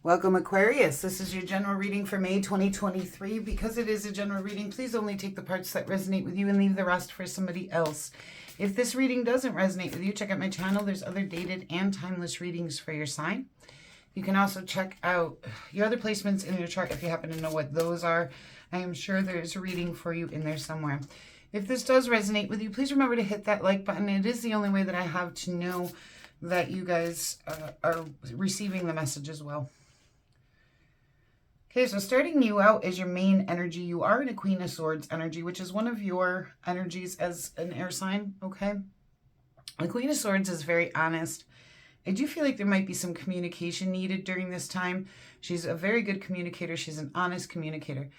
Welcome, Aquarius. This is your general reading for May 2023. Because it is a general reading, please only take the parts that resonate with you and leave the rest for somebody else. If this reading doesn't resonate with you, check out my channel. There's other dated and timeless readings for your sign. You can also check out your other placements in your chart if you happen to know what those are. I am sure there's a reading for you in there somewhere. If this does resonate with you, please remember to hit that like button. It is the only way that I have to know that you guys are receiving the message as well. Okay, so starting you out as your main energy, you are in a Queen of Swords energy, which is one of your energies as an air sign, okay? The Queen of Swords is very honest. I do feel like there might be some communication needed during this time. She's a very good communicator. She's an honest communicator.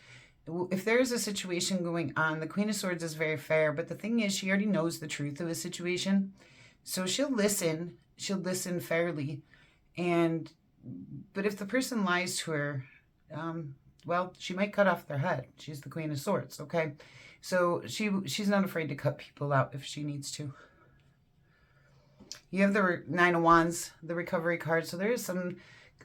If there is a situation going on, the Queen of Swords is very fair, but the thing is she already knows the truth of a situation. So she'll listen fairly. But if the person lies to her, well, she might cut off their head. She's the Queen of Swords, okay? So she's not afraid to cut people out if she needs to. You have the Nine of Wands, the recovery card. So there is some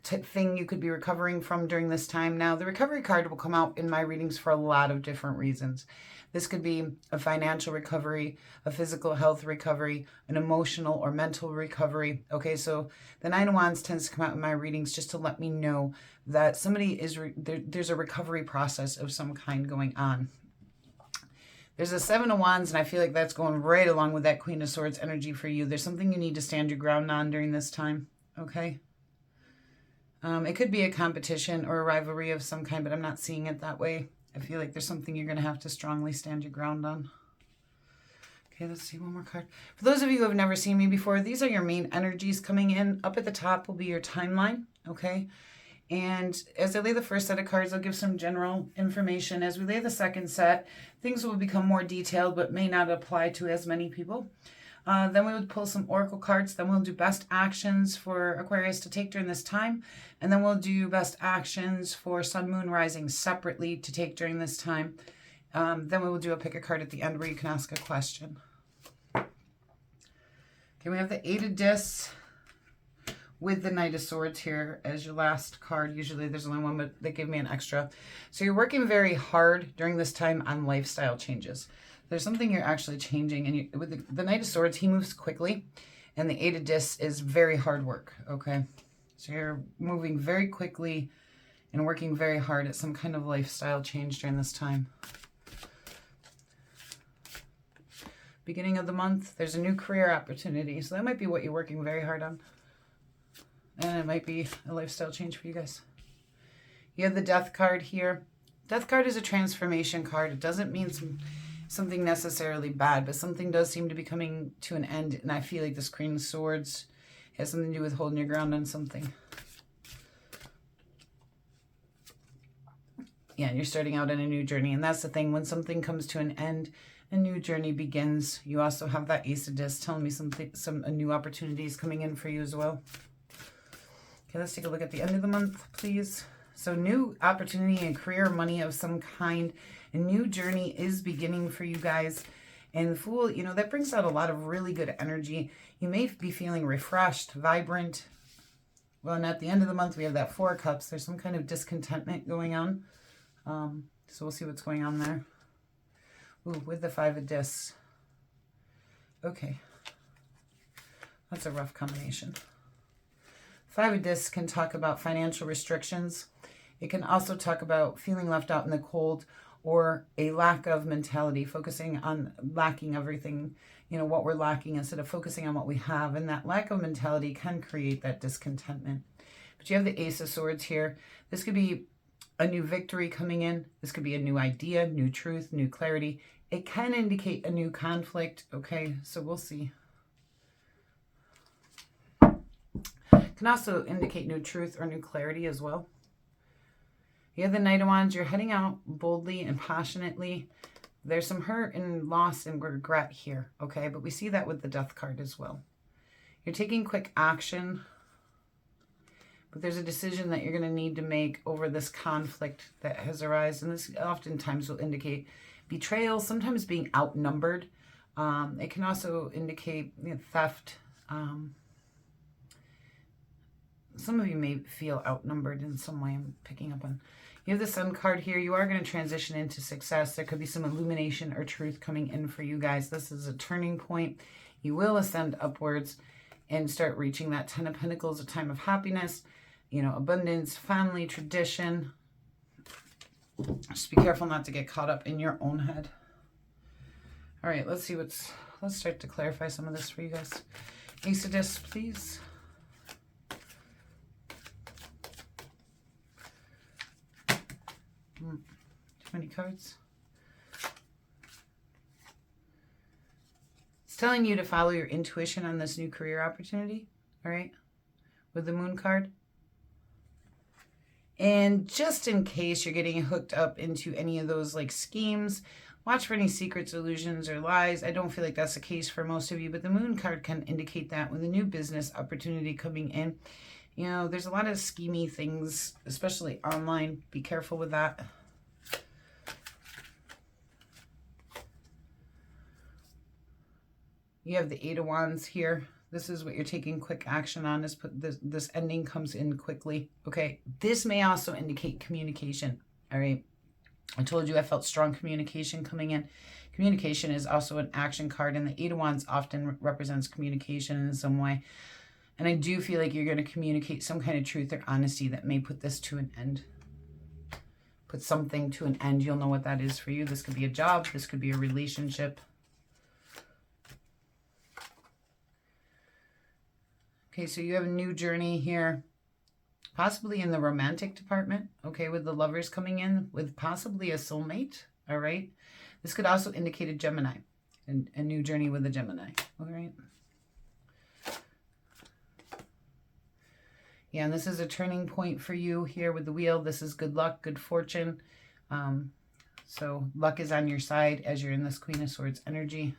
thing you could be recovering from during this time. Now, the recovery card will come out in my readings for a lot of different reasons. This could be a financial recovery, a physical health recovery, an emotional or mental recovery. Okay, so the Nine of Wands tends to come out in my readings just to let me know that somebody is, there's a recovery process of some kind going on. There's a Seven of Wands, and I feel like that's going right along with that Queen of Swords energy for you. There's something you need to stand your ground on during this time, okay? It could be a competition or a rivalry of some kind, but I'm not seeing it that way. I feel like there's something you're going to have to strongly stand your ground on. Okay, let's see one more card. For those of you who have never seen me before, these are your main energies coming in. Up at the top will be your timeline, okay? And as I lay the first set of cards, I'll give some general information. As we lay the second set, things will become more detailed, but may not apply to as many people. Then we would pull some oracle cards. Then we'll do best actions for Aquarius to take during this time. And then we'll do best actions for Sun, Moon, Rising separately to take during this time. Then we will do a pick a card at the end where you can ask a question. Okay, we have the Eight of Discs with the Knight of Swords here as your last card. Usually there's only one, but they give me an extra. So you're working very hard during this time on lifestyle changes. There's something you're actually changing. And with the Knight of Swords, he moves quickly. And the Eight of Discs is very hard work, okay? So you're moving very quickly and working very hard at some kind of lifestyle change during this time. Beginning of the month, there's a new career opportunity. So that might be what you're working very hard on. And it might be a lifestyle change for you guys. You have the Death card here. Death card is a transformation card. It doesn't mean something necessarily bad, but something does seem to be coming to an end. And I feel like this Queen of Swords has something to do with holding your ground on something. Yeah, and you're starting out on a new journey. And that's the thing. When something comes to an end, a new journey begins. You also have that Ace of Discs telling me some new opportunities coming in for you as well. Okay, let's take a look at the end of the month, please. So new opportunity and career, money of some kind. A new journey is beginning for you guys. And the Fool, you know, that brings out a lot of really good energy. You may be feeling refreshed, vibrant. Well, and at the end of the month, we have that Four of Cups. There's some kind of discontentment going on. So we'll see what's going on there. Ooh, with the Five of Discs. Okay. That's a rough combination. Five of Discs can talk about financial restrictions. It can also talk about feeling left out in the cold or a lack of mentality, focusing on lacking everything, you know, what we're lacking instead of focusing on what we have. And that lack of mentality can create that discontentment. But you have the Ace of Swords here. This could be a new victory coming in. This could be a new idea, new truth, new clarity. It can indicate a new conflict. Okay, so we'll see. Can also indicate new truth or new clarity as well. You have the Knight of Wands. You're heading out boldly and passionately. There's some hurt and loss and regret here, okay? But we see that with the Death card as well. You're taking quick action, but there's a decision that you're going to need to make over this conflict that has arisen. And this oftentimes will indicate betrayal, sometimes being outnumbered. It can also indicate theft, Some of you may feel outnumbered in some way. I'm picking up on. You have the Sun card here. You are going to transition into success. There could be some illumination or truth coming in for you guys. This is a turning point. You will ascend upwards and start reaching that 10 of Pentacles, a time of happiness, you know, abundance, family, tradition. Just be careful not to get caught up in your own head. All right, let's see let's start to clarify some of this for you guys. Ace of Discs, please. Too many cards. It's telling you to follow your intuition on this new career opportunity, all right, with the Moon card. And just in case you're getting hooked up into any of those like schemes, watch for any secrets, illusions, or lies. I don't feel like that's the case for most of you, but the Moon card can indicate that with a new business opportunity coming in. You know, there's a lot of schemy things, especially online. Be careful with that. You have the Eight of Wands here. This is what you're taking quick action on. This ending comes in quickly. Okay, this may also indicate communication. All right, I told you I felt strong communication coming in. Communication is also an action card, and the Eight of Wands often represents communication in some way. And I do feel like you're going to communicate some kind of truth or honesty that may put this to an end. Put something to an end. You'll know what that is for you. This could be a job. This could be a relationship. Okay, so you have a new journey here, possibly in the romantic department, okay, with the Lovers coming in, with possibly a soulmate, all right? This could also indicate a Gemini, and a new journey with a Gemini, all right? Yeah, and this is a turning point for you here with the Wheel. This is good luck, good fortune. So luck is on your side as you're in this Queen of Swords energy.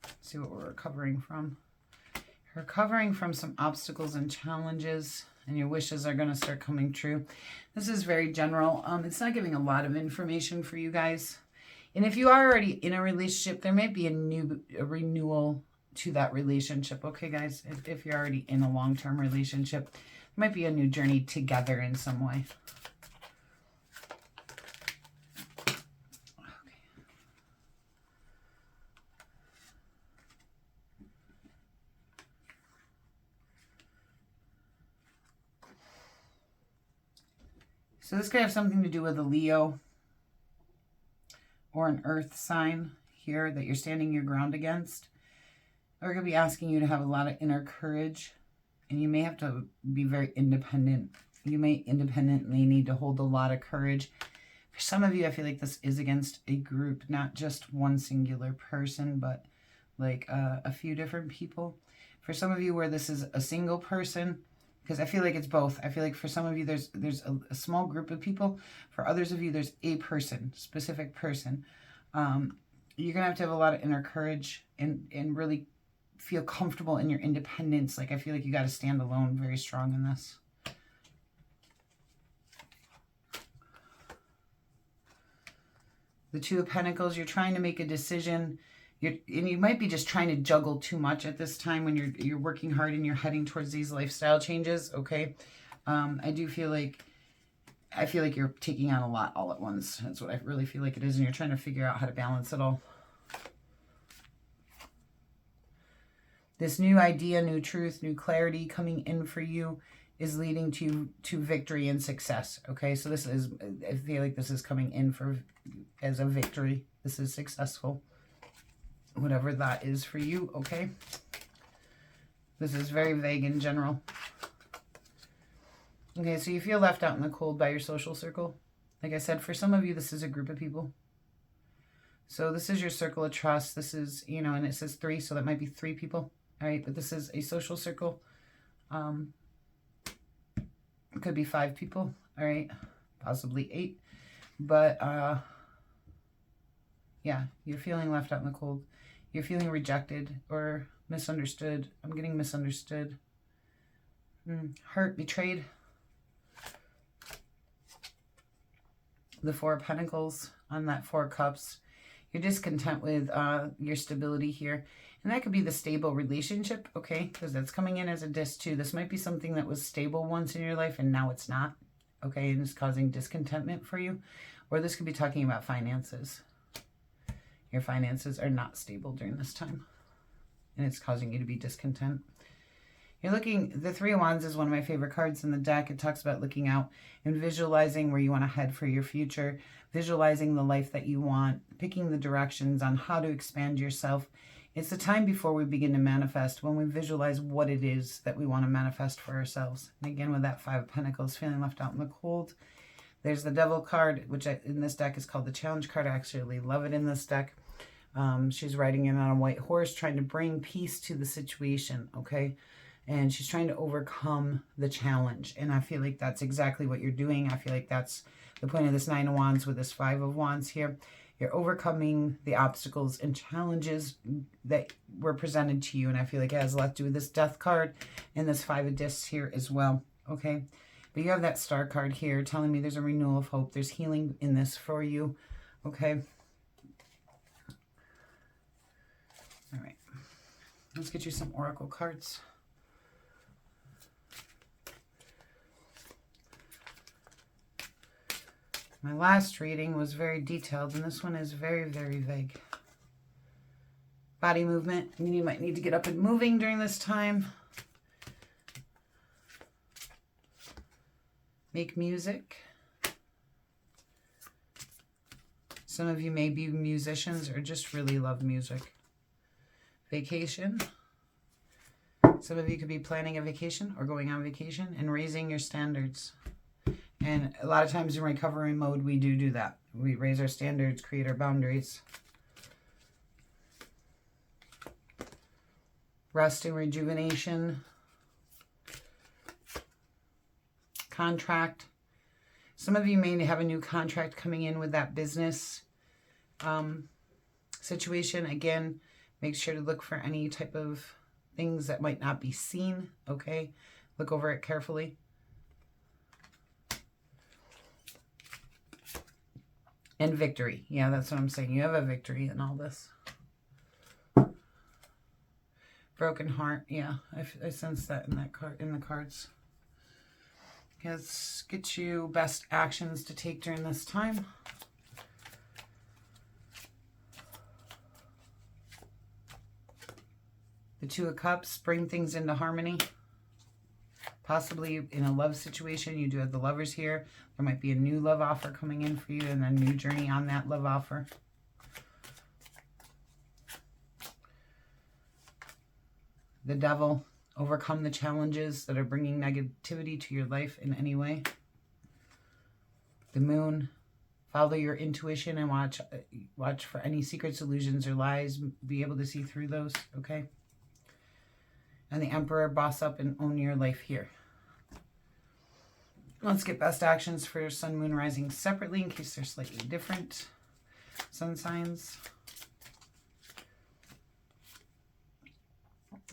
Let's see what we're recovering from. Recovering from some obstacles and challenges, and your wishes are going to start coming true. This is very general. It's not giving a lot of information for you guys. And if you are already in a relationship, there might be a renewal to that relationship. Okay, guys, if you're already in a long-term relationship, there might be a new journey together in some way. So this could have something to do with a Leo or an earth sign here that you're standing your ground against. Or it could be asking you to have a lot of inner courage, and you may have to be very independent. You may independently need to hold a lot of courage. For some of you, I feel like this is against a group, not just one singular person, but like a few different people. For some of you where this is a single person, because I feel like it's both. I feel like for some of you, there's a small group of people. For others of you, there's a person, specific person. You're going to have a lot of inner courage and really feel comfortable in your independence. Like, I feel like you got to stand alone very strong in this. The Two of Pentacles, you're trying to make a decision. And you might be just trying to juggle too much at this time when you're working hard and you're heading towards these lifestyle changes, okay? I feel like you're taking on a lot all at once. That's what I really feel like it is, and you're trying to figure out how to balance it all. This new idea, new truth, new clarity coming in for you is leading to victory and success, okay? So this is, I feel like this is coming in as a victory. This is successful. Whatever that is for you, okay? This is very vague in general. Okay, so you feel left out in the cold by your social circle. Like I said, for some of you, this is a group of people. So this is your circle of trust. This is, you know, and it says 3, so that might be 3 people. All right, but this is a social circle. It could be 5 people, all right? Possibly 8. But, yeah, you're feeling left out in the cold. You're feeling rejected or misunderstood. I'm getting misunderstood. Hurt, betrayed. The Four of Pentacles on that 4 Cups. You're discontent with your stability here. And that could be the stable relationship, okay? Because that's coming in as a disc too. This might be something that was stable once in your life and now it's not, okay? And it's causing discontentment for you. Or this could be talking about finances. Your finances are not stable during this time. And it's causing you to be discontent. You're looking, the Three of Wands is one of my favorite cards in the deck. It talks about looking out and visualizing where you want to head for your future, visualizing the life that you want, picking the directions on how to expand yourself. It's the time before we begin to manifest, when we visualize what it is that we want to manifest for ourselves. And again, with that Five of Pentacles, feeling left out in the cold. There's the Devil card, which in this deck is called the Challenge card. I actually love it in this deck. She's riding in on a white horse, trying to bring peace to the situation, okay? And she's trying to overcome the challenge. And I feel like that's exactly what you're doing. I feel like that's the point of this Nine of Wands with this Five of Wands here. You're overcoming the obstacles and challenges that were presented to you. And I feel like it has a lot to do with this Death card and this Five of Discs here as well, okay? But you have that Star card here telling me there's a renewal of hope. There's healing in this for you, okay? All right. Let's get you some Oracle cards. My last reading was very detailed, and this one is very, very vague. Body movement. I mean, you might need to get up and moving during this time. Make music. Some of you may be musicians or just really love music. Vacation. Some of you could be planning a vacation or going on vacation and raising your standards. And a lot of times in recovery mode, we do that. We raise our standards, create our boundaries. Rest and rejuvenation. Contract. Some of you may have a new contract coming in with that business situation. Again, make sure to look for any type of things that might not be seen, okay? Look over it carefully. And victory. Yeah, that's what I'm saying. You have a victory in all this. Broken heart. Yeah, I sense that in that card, in the cards. Let's get you best actions to take during this time. The Two of Cups. Bring things into harmony. Possibly in a love situation, you do have the Lovers here. There might be a new love offer coming in for you and a new journey on that love offer. The Devil. Overcome the challenges that are bringing negativity to your life in any way. The Moon. Follow your intuition and watch for any secrets, illusions, or lies. Be able to see through those, okay? And the Emperor. Boss up and own your life here. Let's get best actions for Sun, Moon, Rising separately in case they're slightly different. Sun signs.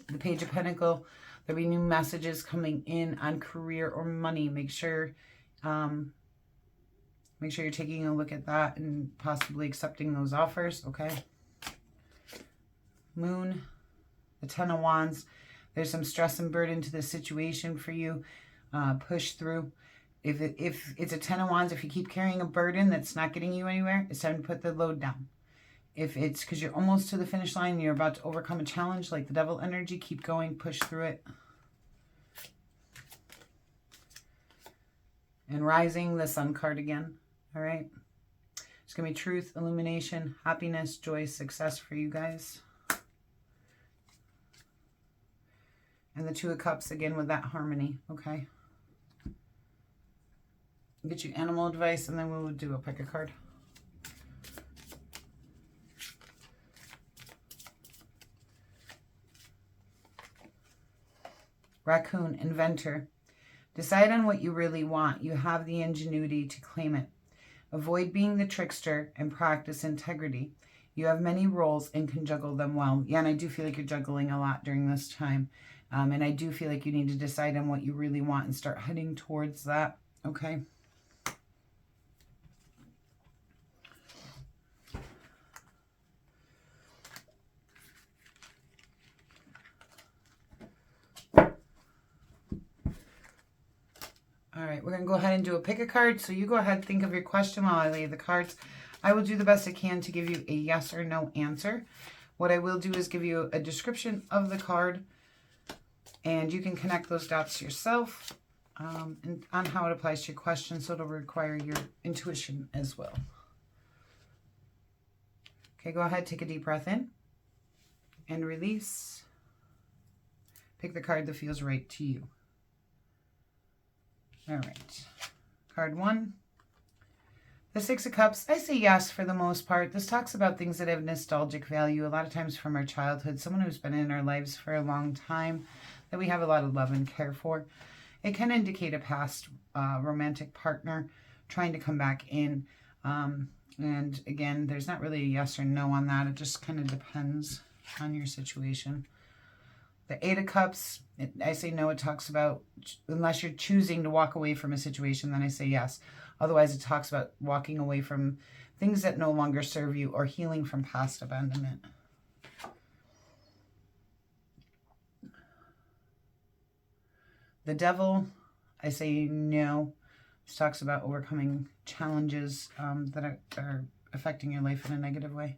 The Page of Pentacles. There'll be new messages coming in on career or money. Make sure you're taking a look at that and possibly accepting those offers, okay? Moon. The Ten of Wands. There's some stress and burden to this situation for you. Push through. If it's a Ten of Wands, if you keep carrying a burden that's not getting you anywhere, it's time to put the load down. If it's because you're almost to the finish line and you're about to overcome a challenge like the Devil energy, keep going, push through it. And Rising, the Sun card again, all right? It's going to be truth, illumination, happiness, joy, success for you guys. And the Two of Cups again with that harmony, okay? I'll get you animal advice and then we'll do a pick a card. Raccoon, inventor. Decide on what you really want. You have the ingenuity to claim it. Avoid being the trickster and practice integrity. You have many roles and can juggle them well. Yeah, and I do feel like you're juggling a lot during this time. And I do feel like you need to decide on what you really want and start heading towards that. Okay. All right, we're going to go ahead and do a pick a card. So you go ahead, think of your question while I lay the cards. I will do the best I can to give you a yes or no answer. What I will do is give you a description of the card, and you can connect those dots yourself and on how it applies to your question, so it'll require your intuition as well. Okay, go ahead, take a deep breath in and release. Pick the card that feels right to you. All right, card 1. The Six of Cups. I say yes for the most part. This talks about things that have nostalgic value, a lot of times from our childhood, someone who's been in our lives for a long time, that we have a lot of love and care for. It can indicate a past romantic partner trying to come back in. And again, there's not really a yes or no on that. It just kind of depends on your situation. The Eight of Cups, I say no. It talks about, unless you're choosing to walk away from a situation, then I say yes. Otherwise, it talks about walking away from things that no longer serve you or healing from past abandonment. The Devil, I say no. This talks about overcoming challenges that are affecting your life in a negative way.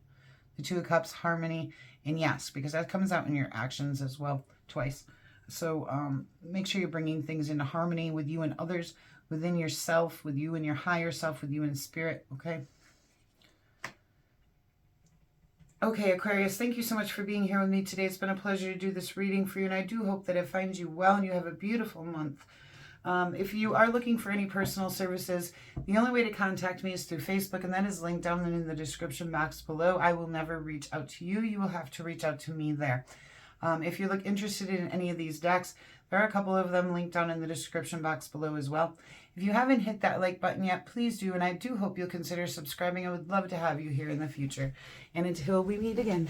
The Two of Cups, harmony, and yes, because that comes out in your actions as well, twice. So make sure you're bringing things into harmony with you and others, within yourself, with you and your higher self, with you in spirit, okay? Okay, Aquarius, thank you so much for being here with me today. It's been a pleasure to do this reading for you, and I do hope that it finds you well and you have a beautiful month. If you are looking for any personal services, the only way to contact me is through Facebook, and that is linked down in the description box below. I will never reach out to you. You will have to reach out to me there. If you're interested in any of these decks, there are a couple of them linked down in the description box below as well. If you haven't hit that like button yet, please do, and I do hope you'll consider subscribing. I would love to have you here in the future. And until we meet again,